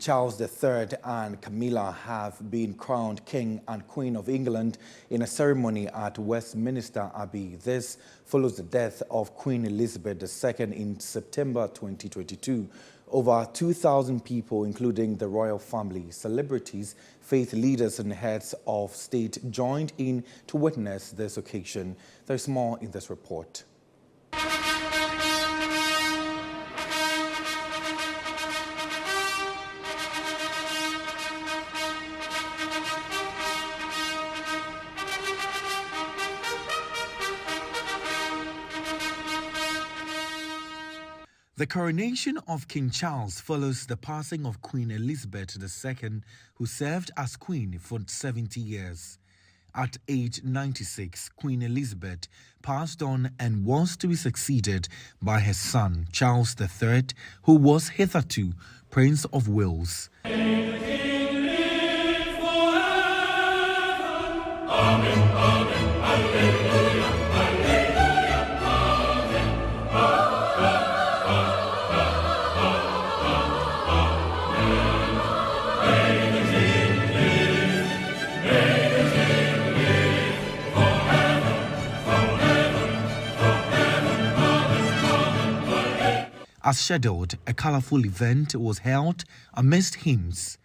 Charles III and Camilla have been crowned King and Queen of England in a ceremony at Westminster Abbey. This follows the death of Queen Elizabeth II in September 2022. Over 2,000 people, including the royal family, celebrities, faith leaders and heads of state joined in to witness this occasion. There's more in this report. The coronation of King Charles follows the passing of Queen Elizabeth II, who served as queen for 70 years. At age 96, Queen Elizabeth passed on and was to be succeeded by her son, Charles III, who was hitherto Prince of Wales. Amen, amen, alleluia. As scheduled, a colorful event was held amidst hymns.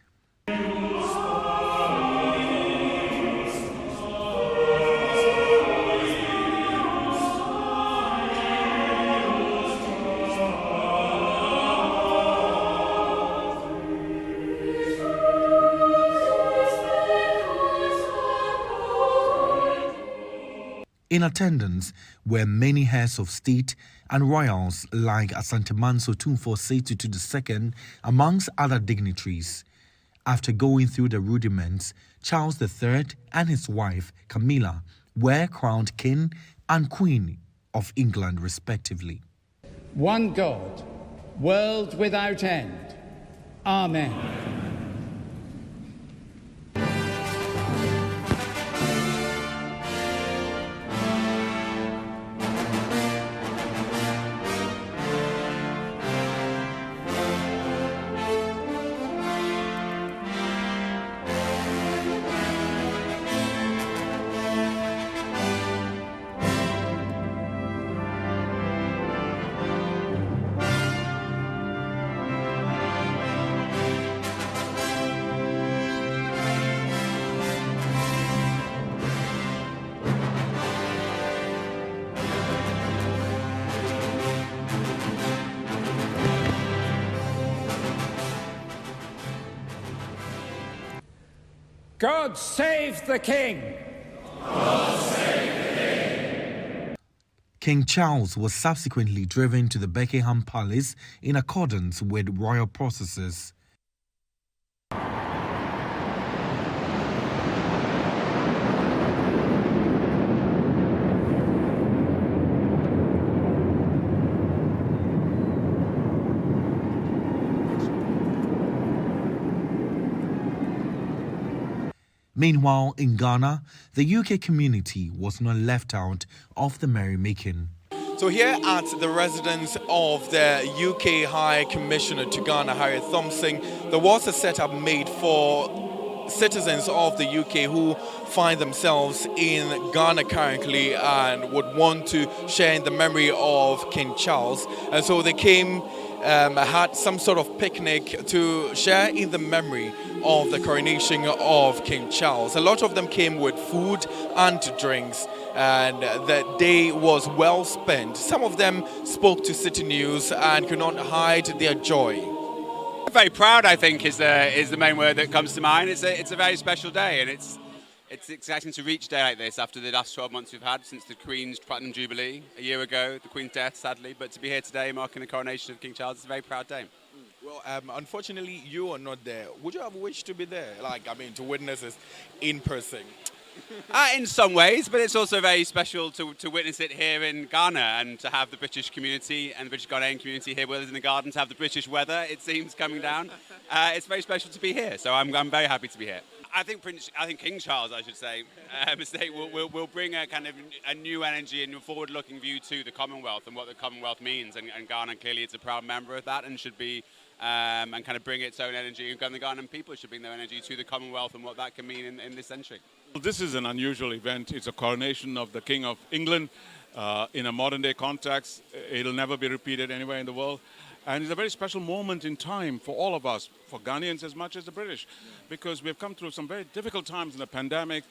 In attendance were many heads of state and royals like Asante Tumfo Setutu II, amongst other dignitaries. After going through the rudiments, Charles III and his wife Camilla were crowned King and Queen of England respectively. One God, world without end. Amen. God save the King! God save the King! King Charles was subsequently driven to the Buckingham Palace in accordance with royal processes. Meanwhile, in Ghana, the UK community was not left out of the merrymaking. So here at the residence of the UK High Commissioner to Ghana, Harriet Thompson, there was a setup made for citizens of the UK who find themselves in Ghana currently and would want to share in the memory of King Charles. And so they came, had some sort of picnic to share in the memory of the coronation of King Charles. A lot of them came with food and drinks, and the day was well spent. Some of them spoke to Citi News and could not hide their joy. Very proud, I think, is the main word that comes to mind. It's a very special day, and it's exciting to reach a day like this after the last 12 months we've had since the Queen's Platinum Jubilee a year ago, the Queen's death, sadly. But to be here today marking the coronation of King Charles is a very proud day. Well, unfortunately, you are not there. Would you have wished to be there? To witness this in person? In some ways, but it's also very special to witness it here in Ghana and to have the British community and the British Ghanaian community here with us in the garden, to have the British weather, it seems, coming down. It's very special to be here, so I'm very happy to be here. I think King Charles, I should say, will bring a kind of a new energy and a forward-looking view to the Commonwealth and what the Commonwealth means, and Ghana clearly is a proud member of that and should be and kind of bring its own energy. And the Ghanaian people should bring their energy to the Commonwealth and what that can mean in this century. This is an unusual event. It's a coronation of the King of England in a modern day context. It'll never be repeated anywhere in the world. And it's a very special moment in time for all of us, for Ghanaians as much as the British, because we've come through some very difficult times in the pandemic,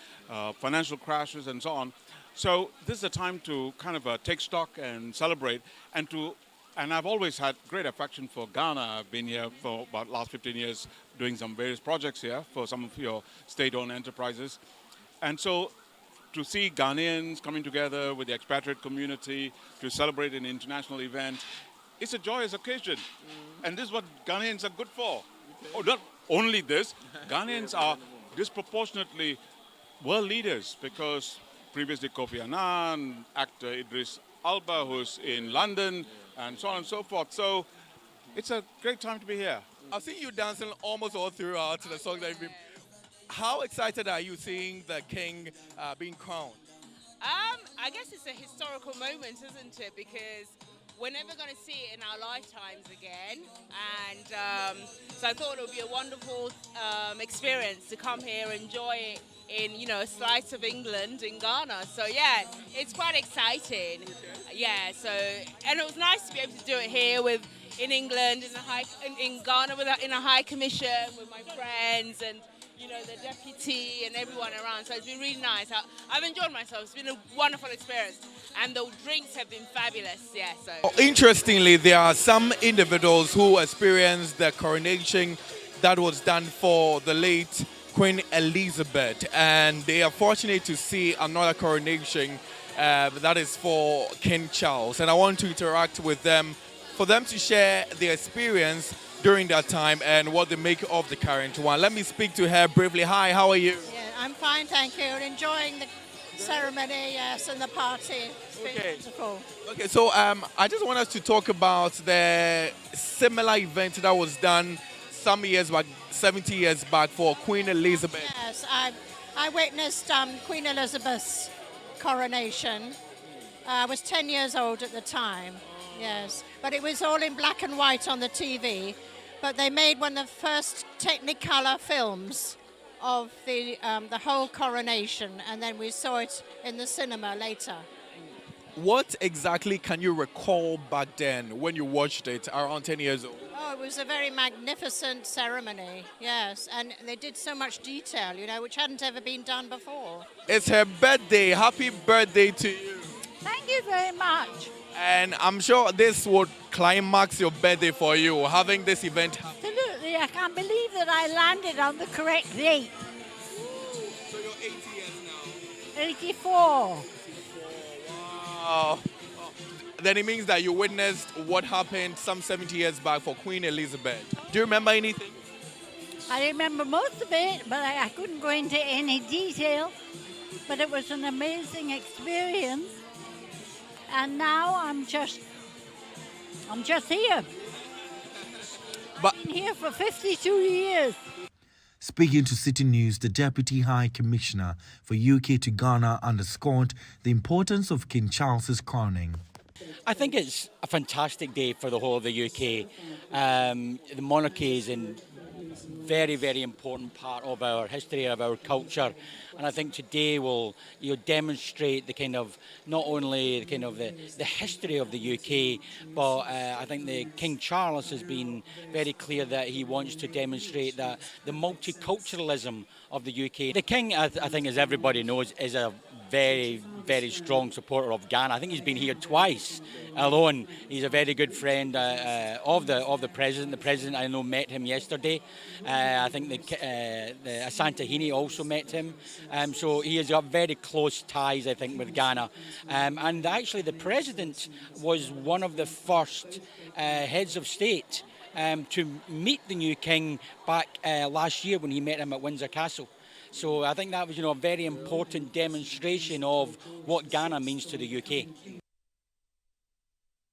financial crashes and so on. So this is a time to kind of take stock and celebrate, and I've always had great affection for Ghana. I've been here for about the last 15 years doing some various projects here for some of your state-owned enterprises. And so to see Ghanaians coming together with the expatriate community to celebrate an international event, it's a joyous occasion. And this is what Ghanaians are good for. Oh, not only this, Ghanaians are disproportionately world leaders, because previously Kofi Annan, actor Idris Elba, who's in London, and so on and so forth. So it's a great time to be here. I've seen you dancing almost all throughout the song that you've been. How excited are you seeing the king being crowned? I guess it's a historical moment, isn't it? Because we're never going to see it in our lifetimes again. And so I thought it would be a wonderful experience to come here, enjoy it in, you know, a slice of England in Ghana. So yeah, it's quite exciting. Yeah, so, and it was nice to be able to do it here in England, in Ghana in a high commission with my friends and, you know, the deputy and everyone around. So it's been really nice. I've enjoyed myself. It's been a wonderful experience. And the drinks have been fabulous, yeah. So. Interestingly, there are some individuals who experienced the coronation that was done for the late Queen Elizabeth. And they are fortunate to see another coronation that is for King Charles. And I want to interact with them for them to share their experience during that time and what they make of the current one. Let me speak to her briefly. Hi, how are you? Yeah, I'm fine, thank you. Enjoying the ceremony, yes, and the party. It's been beautiful. Okay, so I just want us to talk about the similar event that was done some years back, 70 years back, for Queen Elizabeth. Yes, I witnessed Queen Elizabeth's coronation. I was 10 years old at the time, yes. But it was all in black and white on the TV. But they made one of the first Technicolor films of the whole coronation, and then we saw it in the cinema later. What exactly can you recall back then when you watched it around 10 years old? Oh, it was a very magnificent ceremony, yes, and they did so much detail, you know, which hadn't ever been done before. It's her birthday. Happy birthday to you. Thank you very much. And I'm sure this would climax your birthday for you, having this event happen. Absolutely, I can't believe that I landed on the correct date. So you're 80 years now? 84. Wow. Then it means that you witnessed what happened some 70 years back for Queen Elizabeth. Do you remember anything? I remember most of it, but I couldn't go into any detail. But it was an amazing experience. And now I'm just here. But I've been here for 52 years. Speaking to Citi News, the Deputy High Commissioner for UK to Ghana underscored the importance of King Charles's crowning. I think it's a fantastic day for the whole of the UK. The monarchy is a very, very important part of our history, of our culture. And I think today will demonstrate the kind of, not only the kind of the history of the UK, but I think the King Charles has been very clear that he wants to demonstrate that the multiculturalism of the UK. The King, I think, as everybody knows, is a very, very strong supporter of Ghana. I think he's been here twice alone. He's a very good friend of the president. The president, I know, met him yesterday. I think the Asante Hini also met him. So he has got very close ties, I think, with Ghana. And actually, the president was one of the first heads of state to meet the new king back last year when he met him at Windsor Castle. So I think that was, a very important demonstration of what Ghana means to the UK.